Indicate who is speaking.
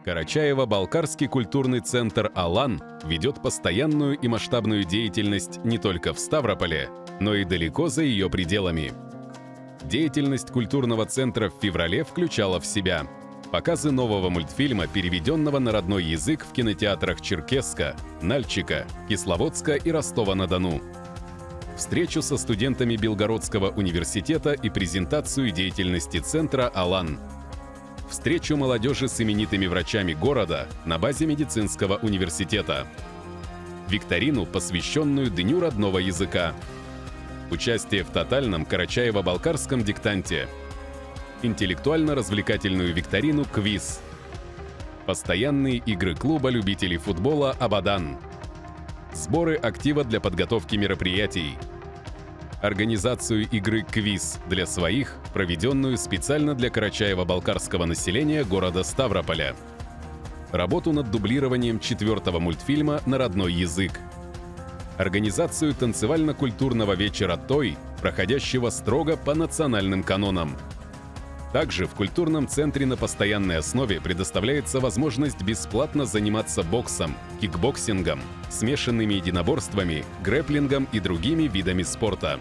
Speaker 1: Карачаево-Балкарский культурный центр «Алан» ведет постоянную и масштабную деятельность не только в Ставрополе, но и далеко за ее пределами. Деятельность культурного центра в феврале включала в себя показы нового мультфильма, переведенного на родной язык в кинотеатрах Черкесска, Нальчика, Кисловодска и Ростова-на-Дону, встречу со студентами Белгородского университета и презентацию деятельности центра «Алан», встречу молодежи с именитыми врачами города на базе медицинского университета, викторину, посвященную Дню родного языка, участие в тотальном Карачаево-Балкарском диктанте, интеллектуально-развлекательную викторину «Квиз», постоянные игры клуба любителей футбола «Абадан», сборы актива для подготовки мероприятий, организацию игры «Квиз» для своих, проведенную специально для карачаево-балкарского населения города Ставрополя, работу над дублированием 4-го мультфильма на родной язык, организацию танцевально-культурного вечера «Той», проходящего строго по национальным канонам. Также в культурном центре на постоянной основе предоставляется возможность бесплатно заниматься боксом, кикбоксингом, смешанными единоборствами, грэпплингом и другими видами спорта.